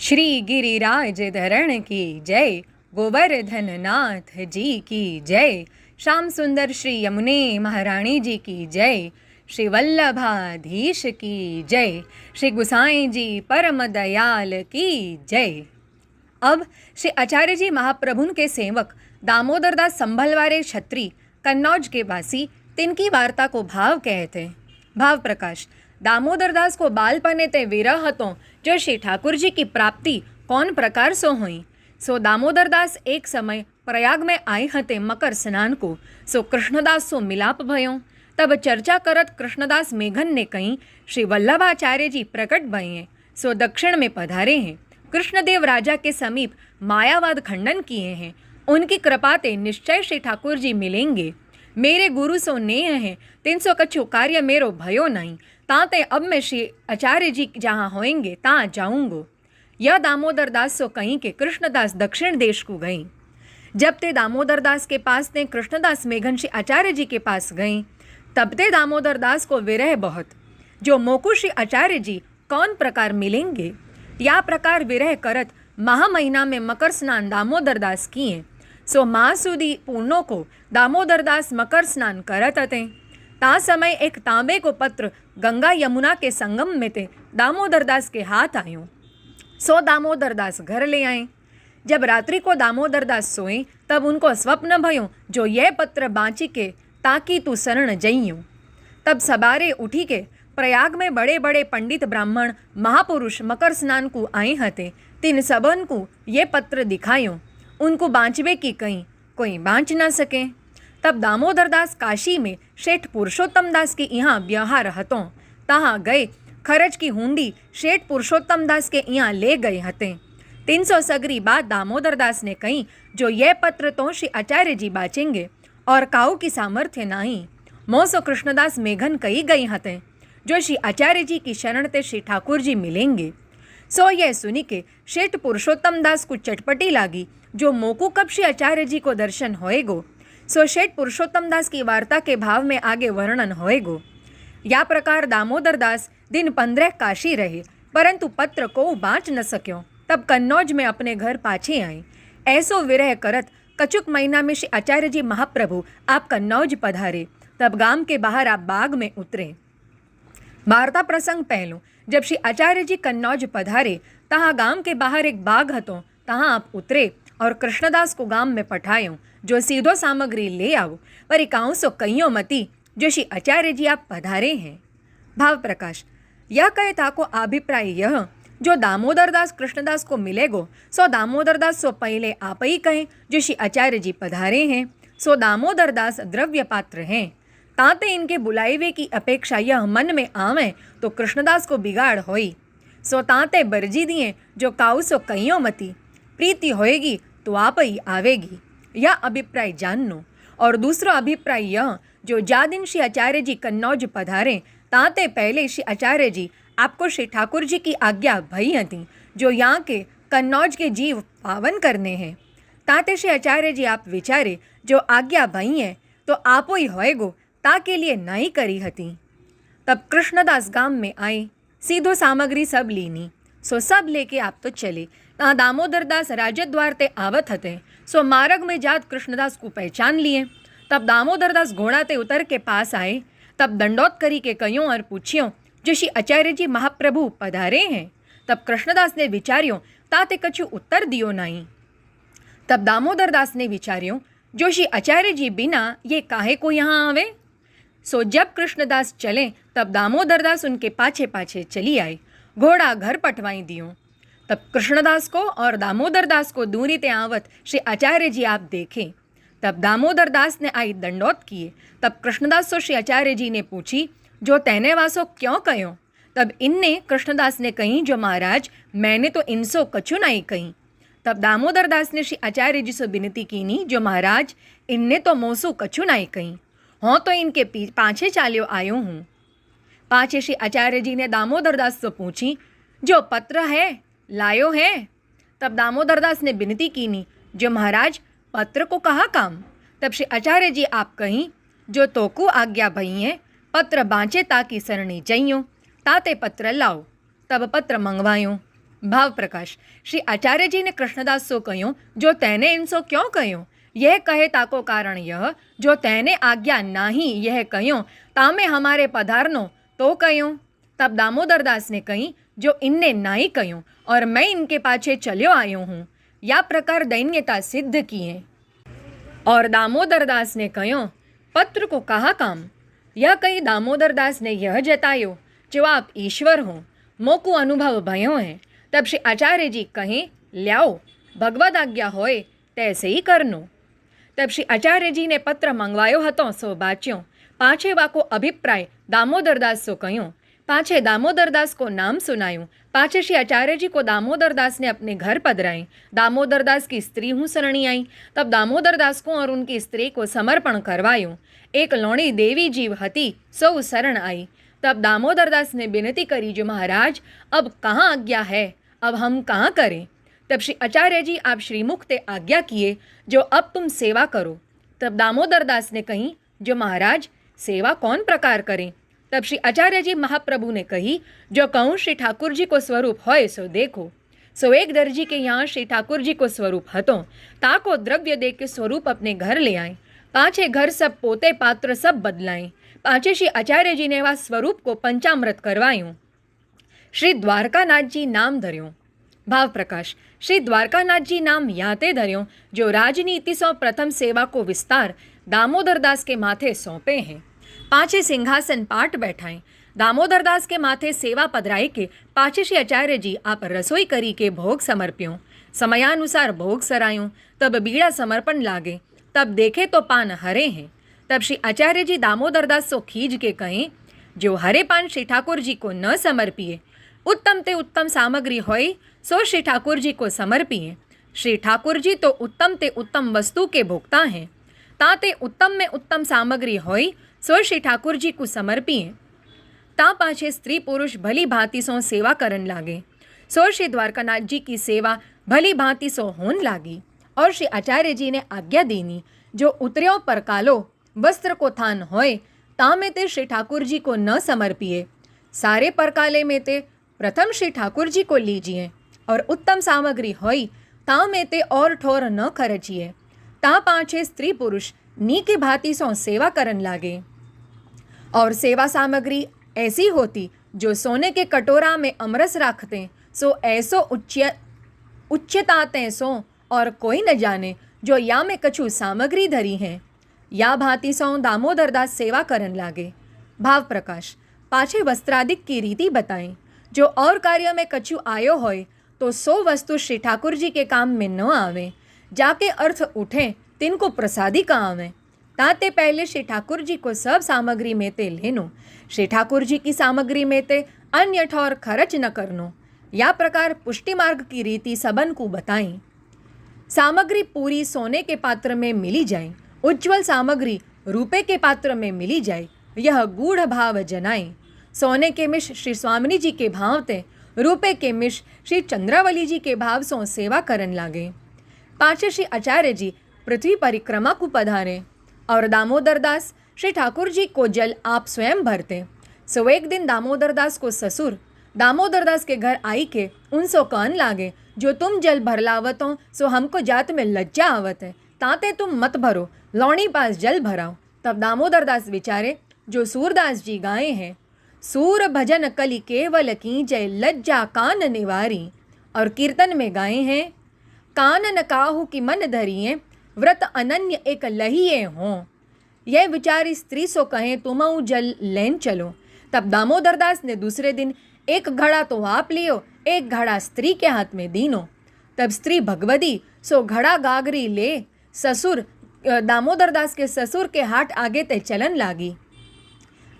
श्री गिरिराज धरण की जय, गोवर्धन नाथ जी की जय, श्याम सुंदर श्री यमुने महारानी जी की जय, श्री वल्लभाधीश की जय, श्री गुसाई जी परम दयाल की जय। अब श्री आचार्य जी महाप्रभुन के सेवक दामोदरदास संभलवारे छत्री कन्नौज के वासी तिनकी वार्ता को भाव कहते। भाव प्रकाश। दामोदरदास को बालपने ते विरह હતો जो श्री ठाकुर जी की प्राप्ति कौन प्रकार सो हुई। सो दामोदरदास एक समय प्रयाग में आई हते मकर स्नान को। सो कृष्णदास सो मिलाप भयो। तब चर्चा करत कृष्णदास मेघन ने कही, श्री वल्लभाचार्य जी प्रकट भये हैं, सो दक्षिण में पधारे हैं। कृष्णदेव राजा के समीप मायावाद खंडन किए हैं। उनकी कृपा ते निश्चय श्री ठाकुर जी मिलेंगे। मेरे गुरु सो नेह हैं, तिन सो कछु कार्य मेरो भयो नहीं। ताते अब मैं श्री आचार्य जी जहाँ होएंगे ता जाऊँगो। यह दामोदरदास सो कहीं के कृष्णदास दक्षिण देश को गई। जब ते दामोदरदास के पास ने कृष्णदास मेघन श्री आचार्य जी के पास गई, तब ते दामोदरदास को विरह बहुत, जो मोकु श्री आचार्य जी कौन प्रकार मिलेंगे। या प्रकार विरह करत महा महीना में मकर स्नान दामोदरदास किए। सो माह सुधी पूर्णों को दामोदरदास मकर स्नान करत हते। ता समय एक तांबे को पत्र गंगा यमुना के संगम में ते दामोदरदास के हाथ आयो। सो दामोदरदास घर ले आए। जब रात्रि को दामोदरदास सोए तब उनको स्वप्न भयो, जो यह पत्र बाँची के ताकि तू शरण जइयो। तब सवारे उठी के प्रयाग में बड़े बड़े पंडित ब्राह्मण महापुरुष मकर स्नान को आए हते। तिन सबन को ये पत्र दिखायो। उनको बाँचवे की कहीं कोई बाँच ना सके। तब दामोदरदास काशी में शेठ पुरुषोत्तम दास के यहाँ व्यवहार हतो। तहाँ गए खरच की हुंडी शेठ पुरुषोत्तम दास के यहाँ ले गए हते। 300 सगरी बात दामोदरदास ने कही, जो यह पत्र तो श्री आचार्य जी बाँचेंगे और काऊ की सामर्थ्य नहीं। मोसो कृष्णदास मेघन कही गई हते, जो श्री आचार्य जी की शरण ते श्री ठाकुर जी मिलेंगे। सो यह सुनी के शेठ पुरुषोत्तम दास को चटपटी लागी, जो मोकू कब श्री आचार्य जी को दर्शन होएगो। सो शेठ पुरुषोत्तम दास की वार्ता के भाव में आगे वर्णन होएगो। या प्रकार दामोदरदास दिन 15 काशी रहे, परंतु पत्र को बाँच न सक्यो। तब कन्नौज में अपने घर पाछे आए। ऐसो विरह करत कचुक महीना में श्री आचार्य जी महाप्रभु आप कन्नौज पधारे। तब गांव के बाहर आप बाग में उतरे। वार्ता प्रसंग पहलो। जब श्री आचार्य जी कन्नौज पधारे, तहाँ गांव के बाहर एक बाग हतो। तहाँ आप उतरे और कृष्णदास को गांव में पठायो, जो सीधो सामग्री ले आओ। पर इकाऊ सो कहियो मती, जो श्री आचार्य जी आप पधारे हैं। भाव प्रकाश। यह कहे था को अभिप्राय यह, जो दामोदरदास कृष्णदास को मिलेगो, सो दामोदरदास सो पहले आप ही कहें, जो श्री आचार्य जी पधारे हैं। सो दामोदरदास द्रव्य पात्र हैं। ताते इनके बुलाइवे की अपेक्षा यह मन में आवे तो कृष्णदास को बिगाड़ होई। सो ताते बरजी दिए, जो काऊ सो कहियो मती। प्रीति होएगी तो आप ही आवेगी। यह अभिप्राय जानो। और दूसरा अभिप्राय यह, जो जा दिन श्री आचार्य जी कन्नौज पधारे, ताते पहले श्री आचार्य जी आपको श्री ठाकुर जी की आज्ञा भई हती, जो यहाँ के कन्नौज के जीव पावन करने हैं। ताते श्री आचार्य जी आप विचारे, जो आज्ञा भई है तो आप ही होएगो, ताके लिए नहीं करी हती। तब कृष्णदास गांव में आए, सीधो सामग्री सब लीनी। सो सब लेके आप तो चले। ता दामोदरदास राजद्वार ते आवत हते। सो मार्ग में जात कृष्णदास को पहचान लिए। तब दामोदरदास घोड़ा ते उतर के पास आए। तब दंडोत करी के कहियों और पूछियों, जो श्री आचार्य जी महाप्रभु पधारे हैं। तब कृष्णदास ने विचार्यो, ताते कछु उत्तर दियो नहीं। तब दामोदरदास ने विचार्यो, जो श्री आचार्य जी बिना ये काहे को यहाँ आवे। सो जब कृष्णदास चले, तब दामोदरदास उनके पाछे पाछे चली आए। घोड़ा घर पटवाई दियो। तब कृष्णदास को और दामोदरदास को दूरी ते आवत श्री आचार्य जी आप देखे। तब दामोदरदास ने आई दंडोत किए। तब कृष्णदास तो श्री आचार्य जी ने पूछी, जो तेने वासो क्यों कहो। तब इनने कृष्णदास ने कही, जो महाराज मैंने तो इनसो कछु नहीं कही। तब दामोदरदास ने श्री आचार्य जी से विनती कीनी, जो महाराज इनने तो मोसू कछु नहीं कही। हों तो इनके पाछे चाल्यो आयो हूँ। पाछे श्री आचार्य जी ने दामोदरदास से पूछी, जो पत्र है लायो है। तब दामोदरदास ने विनती कीनी, जो महाराज पत्र को कहा काम। तब श्री आचार्य जी आप कहीं, जो तोकू आज्ञा भई है, पत्र बाँचे ताकि सरणी जइयो। ताते पत्र लाओ। तब पत्र मंगवायो। भाव प्रकाश। श्री आचार्य जी ने कृष्णदास सो कह्यो, जो तेने इनसो क्यों कह्यो? यह कहे ताको कारण यह, जो तेने आज्ञा नाही यह कह्यो, तामे हमारे पधारनो तो कह्यो। तब दामोदर दास ने कही, जो इनने नाई कह्यो और मैं इनके पाछे चल्यो आयो हूँ। या प्रकार दैन्यता सिद्ध किए। और दामोदर दास ने कह्यो, पत्र को कहा काम? यह कही दामोदर दास ने यह जतायो, जो आप ईश्वर हो, मोकू अनुभव भयो है। तब श्री आचार्य जी कहें, ल्याओ, भगवद आज्ञा होय तैसे ही करनो। तब श्री आचार्य जी ने पत्र मंगवायो हतो सो बाच्यो। पाछे वाको अभिप्राय दामोदर दास सो कह्यो। पाछे दामोदर दास को नाम सुनायूं। पाछे श्री आचार्य जी को दामोदर दास ने अपने घर पधराए। दामोदर दास की स्त्री हूँ शरणी आई। तब दामोदर दास को और उनकी स्त्री को समर्पण करवायूं। एक लोणी देवी जीव हती सो शरण आई। तब दामोदर दास ने विनती करी, जो महाराज अब कहाँ आज्ञा है, अब हम कहाँ करें? तब श्री आचार्य जी आप श्रीमुख ते आज्ञा किए, जो अब तुम सेवा करो। तब दामोदर दास ने कही, जो महाराज सेवा कौन प्रकार करें? तब श्री आचार्य जी महाप्रभु ने कही, जो कहूँ श्री ठाकुर जी को स्वरूप होय सो देखो। सो एक दर्जी के यहाँ श्री ठाकुर जी को स्वरूप हतो। ताको द्रव्य दे के स्वरूप अपने घर ले आए। पाछे घर सब पोते पात्र सब बदलाए। पाछे श्री आचार्य जी ने वह स्वरूप को पंचामृत करवायूं। श्री द्वारकानाथ जी नाम धर्यो। भाव प्रकाश। श्री द्वारकानाथ जी नाम याते धर्यो, जो राजनीति सौ प्रथम सेवा को विस्तार दामोदर दास के माथे सौंपे हैं। पाछे सिंहासन पाट बैठाएं। दामोदर दास के माथे सेवा पधराई के पाछे श्री आचार्य जी आप रसोई करी के भोग समर्प्यों। समयानुसार भोग सरायूं। तब बीड़ा समर्पण लागे। तब देखे तो पान हरे हैं। तब श्री आचार्य जी दामोदर दास सो खींच के कहें, जो हरे पान श्री ठाकुर जी को न समर्पिए, उत्तम ते उत्तम सामग्री होय सो श्री ठाकुर जी को समर्पिए। श्री ठाकुर जी तो उत्तम ते उत्तम वस्तु के भोक्ता हैं। ताते उत्तम में उत्तम सामग्री होय सो श्री ठाकुर जी को समर्पिए। ता पाछे स्त्री पुरुष भली भांति सो सेवा करन लागे। सो श्री द्वारकानाथ जी की सेवा भली भांति सो होन लागी। और श्री आचार्य जी ने आज्ञा देनी, जो उतर्यो परकालो वस्त्र को थान होय, ता में ते श्री ठाकुर जी को न समर्पिए। सारे परकाले में ते प्रथम श्री ठाकुर जी को लीजिए। और उत्तम सामग्री होई ता में ते और ठोर न खर्चिए। ता पाछे स्त्री पुरुष नी की भांति सो सेवा करन लागे। और सेवा सामग्री ऐसी होती, जो सोने के कटोरा में अमरस राखते, सो ऐसो उच्चताते सो और कोई न जाने, जो या में कछु सामग्री धरी हैं। या भांति सो दामोदर दास सेवा करन लागे। भाव प्रकाश। पाछे वस्त्रादिक की रीति बताएं। जो और कार्य में कछु आयो होय, तो सो वस्तु श्री ठाकुर जी के काम में न आवे। जाके अर्थ उठे तिनको प्रसादी का आवे। ताते पहले श्री ठाकुर जी को सब सामग्री में ते लेनो। श्री ठाकुर जी की सामग्री में ते अन्य ठौर खर्च न करनो। या प्रकार पुष्टि मार्ग की रीति सबन को बताई। सामग्री पूरी सोने के पात्र में मिली जाए, उज्ज्वल सामग्री रूपे के पात्र में मिली जाए, यह गूढ़ भाव जनाए। सोने के मिश श्री स्वामिनी जी के भाव ते, रूपे के मिश श्री चंद्रावली जी के भाव सो सेवा करन लागे। पाछे श्री आचार्य जी पृथ्वी परिक्रमा को पधारे। और दामोदर दास श्री ठाकुर जी को जल आप स्वयं भरते। सो एक दिन दामोदर दास को ससुर दामोदर दास के घर आई के उनसो कहन लागे, जो तुम जल भर लावत हो, सो हमको जात में लज्जा आवत है। ताते तुम मत भरो, लौणी पास जल भराओ। तब दामोदर दास विचारे, जो सूरदास जी गाए हैं, सूर भजन कलि केवल की जय लज्जा कान निवारी। और कीर्तन में गाए हैं, कान न काहू की मन धरिए, व्रत अनन्य एक लहिए हों। यह विचारी स्त्री सो कहें, तुमऊ जल लेन चलो। तब दामोदर दास ने दूसरे दिन एक घड़ा तो आप लियो, एक घड़ा स्त्री के हाथ में दीनो। तब स्त्री भगवती सो घड़ा गागरी ले ससुर दामोदर दास के ससुर के हाट आगे ते चलन लागी।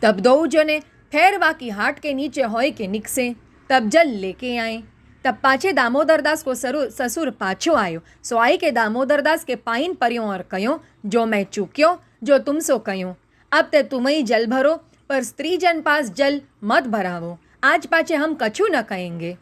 तब दो जने ठहरवा की हाट के नीचे होय के निकसे। तब जल लेके आए। तब पाछे दामोदर दास को ससुर पाछो आयो। सो आई के दामोदर दास के पाइन पर्यो और कयो, जो मैं चूक्यो, जो तुम सो कयो। अब ते तुम ही जल भरो, पर स्त्री जन पास जल मत भरावो। आज पाछे हम कछु न कहेंगे।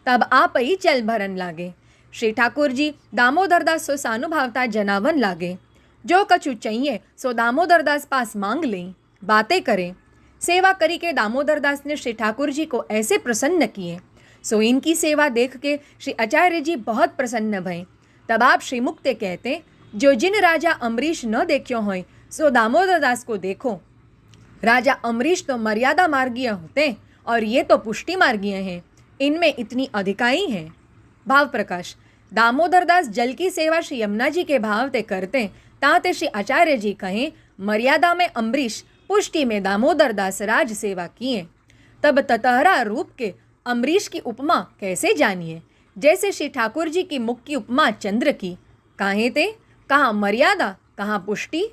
तब आप ही जल भरन लागे। श्री ठाकुर जी दामोदर दास सो सानुभावता जनावन लागे। जो कछु चाहिए सो दामोदर दास पास मांग लें, बातें करें। सेवा करी के दामोदर दास ने श्री ठाकुर जी को ऐसे प्रसन्न किए। सो इनकी सेवा देख के श्री आचार्य जी बहुत प्रसन्न भय। तब आप श्री मुक्ते कहते, जो जिन राजा अम्बरीश न देखो हो सो दामोदर दास को देखो। राजा अम्बरीश तो मर्यादा मार्गीय होते और ये तो पुष्टि मार्गीय हैं, इनमें इतनी अधिकाई है। भाव प्रकाश। दामोदर दास जल की सेवा श्री यमुना जी के भाव ते करते, ताते श्री आचार्य जी कहें, मर्यादा में अम्बरीश, पुष्टि में दामोदर दास राज सेवा किए। तब ततहरा रूप के अम्बरीश की उपमा कैसे जानिए, जैसे श्री ठाकुर जी की मुख की उपमा चंद्र की। काहे ते कहाँ मर्यादा कहाँ पुष्टि,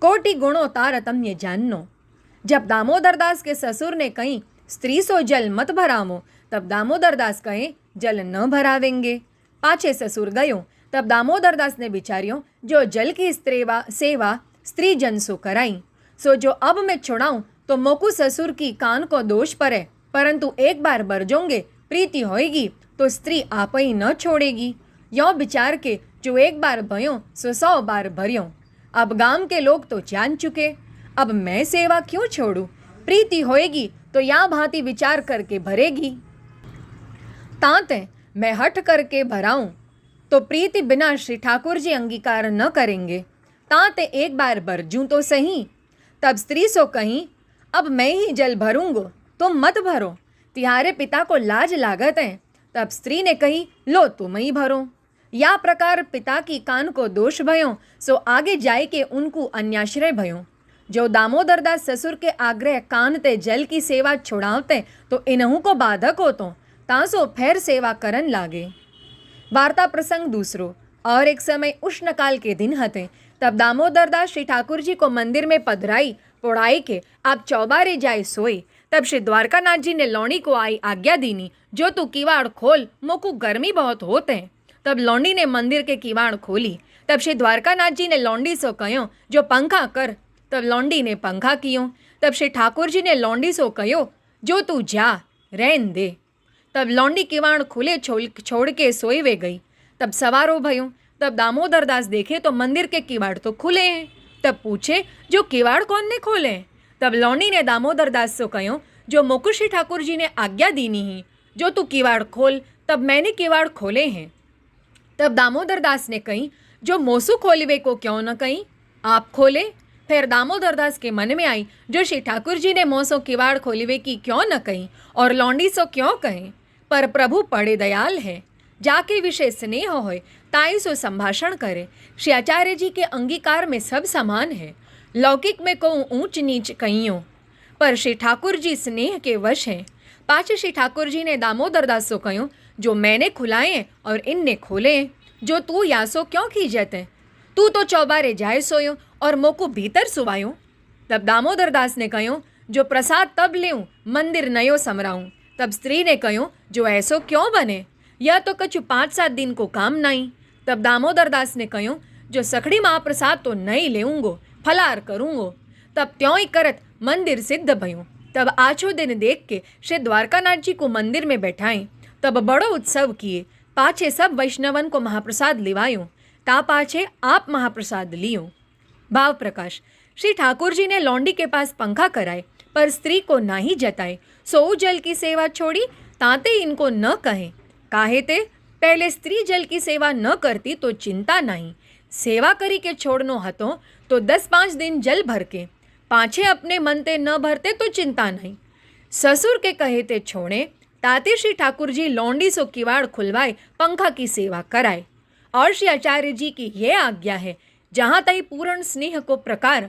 कोटि गुणों तारतम्य जाननो। जब दामोदर दास के ससुर ने कहीं स्त्री सो जल मत भरावो, तब दामोदर दास कहे जल न भरावेंगे। पाछे ससुर गयो, तब दामोदर दास ने विचार्यो, जो जल की सेवा स्त्री जन सो कराई, सो जो अब मैं छुड़ाऊं तो मोकू ससुर की कान को दोष पड़े, परंतु एक बार बरजोंगे प्रीति होएगी तो स्त्री आप ही न छोड़ेगी। यो विचार के जो एक बार भयो सो 100 बार भरियो। अब गांव के लोग तो जान चुके, अब मैं सेवा क्यों छोड़ूं, प्रीति होएगी तो या भांति विचार करके भरेगी। तांते मैं हट करके भराऊं तो प्रीति बिना श्री ठाकुर जी अंगीकार न करेंगे, तांते एक बार बरजूं तो सही। तब स्त्री सो कहीं, अब मैं ही जल भरूंगो, तुम मत भरो, तिहारे पिता को लाज लागत है। तब स्त्री ने कही, लो तुम ही भरो। या प्रकार पिता की कान को दोष भयो, सो आगे जाए के उनको अन्याश्रय भयो। जो दामोदर दास ससुर के आग्रह कान ते जल की सेवा छुड़ावते तो इन्हू को बाधक हो तो तासो फेर सेवा करन लागे। वार्ता प्रसंग दूसरो। और एक समय उष्णकाल के दिन हते, तब दामोदर दास श्री ठाकुर जी को मंदिर में पधराई पौड़ाई के आप चौबारे जाए सोए। तब श्री द्वारकानाथ जी ने लौंडी को आई आज्ञा दीनी, जो तू किवाड़ खोल, मोकू गर्मी बहुत होते हैं। तब लौंडी ने मंदिर के किवाड़ खोली। तब श्री द्वारकानाथ जी ने लौंडी सो कहो, जो पंखा कर। तब लौंडी ने पंखा कियो। तब श्री ठाकुर जी ने लौंडी सो कहो, जो तू जा रहन दे। तब लौंडी किवाड़ खुले छोड़ के सोई वे गई। तब सवारो भयो। तब दामोदर दास देखे तो मंदिर के किवाड़ तो खुले हैं। तब पूछे, जो किवाड़ कौन ने खोले? तब लौंडी ने दामोदर दास से कहो, जो मोकू श्री ठाकुर जी ने आज्ञा दीनी ही, जो तू किवाड़ खोल। तब मैंने किवाड़ खोले हैं। तब दामोदर दास ने कही, जो मोसू खोलवे को क्यों न कहीं, आप खोले। फिर दामोदर दास के मन में आई, जो श्री ठाकुर जी ने मोसो किवाड़ खोलवे की क्यों न कहीं और लौंडी सो क्यों कहें, पर प्रभु बड़े दयाल है, जाके विषय स्नेह होए ताई सो संभाषण करे। श्री आचार्य जी के अंगीकार में सब समान है, लौकिक में कहूँ ऊंच नीच कहियो, पर श्री ठाकुर जी स्नेह के वश हैं। पाछे श्री ठाकुर जी ने दामोदर दास सो कहो, जो मैंने खुलाए और इनने खोले, जो तू यासो क्यों खींचते, तू तो चौबारे जाए सोयो और मोकू भीतर सुवायो। तब दामोदर दास ने कहो, जो प्रसाद तब लेऊं मंदिर नयो समराऊं। तब स्त्री ने कहो, जो ऐसो क्यों बने, यह तो कछु 5-7 दिन को काम नहीं। तब दामोदर दास ने कहो, जो सखड़ी महाप्रसाद तो नहीं लेऊंगो, फलार करूंगो। तब त्यों ही करत मंदिर सिद्ध भयूं। तब आछो दिन देख के श्री द्वारकानाथ जी को मंदिर में बैठाएं। तब बड़ो उत्सव किए। पाछे सब वैष्णवन को महाप्रसाद लिवायो, ता पाछे आप महाप्रसाद लियो। भाव प्रकाश। श्री ठाकुर जी ने लौंडी के पास पंखा कराए, पर स्त्री को ना ही जताए। सो जल की सेवा छोड़ी, ताते इनको न कहे। काहे ते पहले स्त्री जल की सेवा न करती तो चिंता नहीं, सेवा करी के छोड़नो हतो तो 10-5 दिन जल भर के, पाछे अपने मन ते न भरते तो चिंता नहीं। ससुर के कहे ते छोड़े, ताते श्री ठाकुर जी लौंडी सो किवाड़ खुलवाए पंखा की सेवा कराए। और श्री आचार्य जी की यह आज्ञा है, जहाँ ताई पूर्ण स्नेह को प्रकार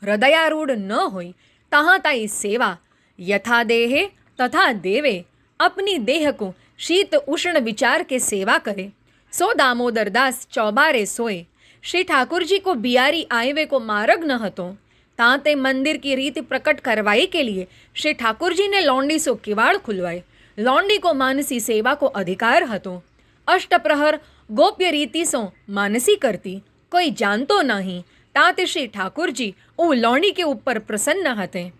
हृदयारूढ़ न होई, तहाँ ताई सेवा यथा देहे तथा देवे। अपनी देह को शीत उष्ण विचार के सेवा करे। सो दामोदर दास चौबारे सोए। श्री ठाकुर जी को बियारी आयवे को मार्ग न हतो, ताते मंदिर की रीति प्रकट करवाई के लिए श्री ठाकुर जी ने लौंडी सो किवाड़ खुलवाए। लौंडी को मानसी सेवा को अधिकार हतो। अष्टप्रहर गोप्य रीति सो मानसी करती, कोई जानतो नहीं, ताते श्री ठाकुर जी ऊ लौंडी के ऊपर प्रसन्न हते।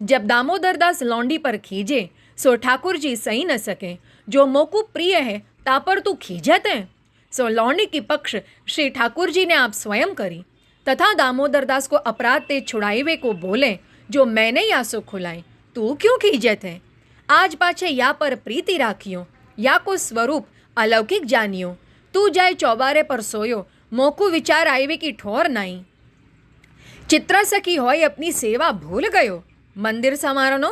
जब दामोदर दास लौंडी पर खींचे, सो ठाकुर जी सही न सके, जो मोकू प्रिय है ता पर तू खींचत है। सो लौंडी की पक्ष श्री ठाकुर जी ने आप स्वयं करी, तथा दामोदर दास को अपराध ते छुड़ाईवे को बोले, जो मैंने यासो खुलाए, तू क्यों खींचत है। आज पाछे या पर प्रीति राखियो, या को स्वरूप अलौकिक जानियो। तू जाय चौबारे पर सोयो, मोकू विचार आवे की ठोर नहीं। चित्रा सखी होय अपनी सेवा भूल गयो, मंदिर संवारनो।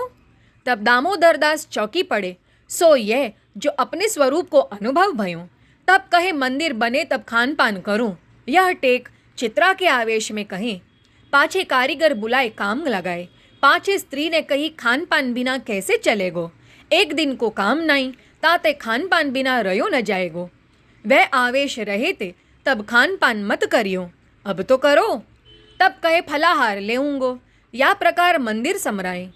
तब दामोदर दास चौकी पड़े, सो ये जो अपने स्वरूप को अनुभव भयो। तब कहे मंदिर बने तब खान पान करूं। यह टेक चित्रा के आवेश में कहीं, पाछे कारीगर बुलाए काम लगाए। पाछे स्त्री ने कही खान पान बिना कैसे चलेगो, एक दिन को काम नहीं ताते खान पान बिना रयो न जाएगो। वह आवेश रहे थे तब खान पान मत करियो, अब तो करो। तब कहे फलाहार लेऊंगो, या प्रकार मंदिर समराए।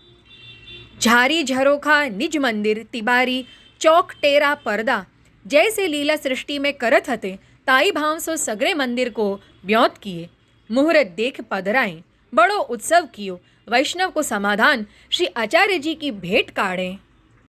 झारी झरोखा निज मंदिर तिबारी, चौक टेरा पर्दा। जैसे लीला सृष्टि में करत हते, ताई भाव सो सगरे मंदिर को ब्योत किए। मुहूर्त देख पधराए, बड़ो उत्सव कियो। वैष्णव को समाधान श्री आचार्य जी की भेंट काढ़े।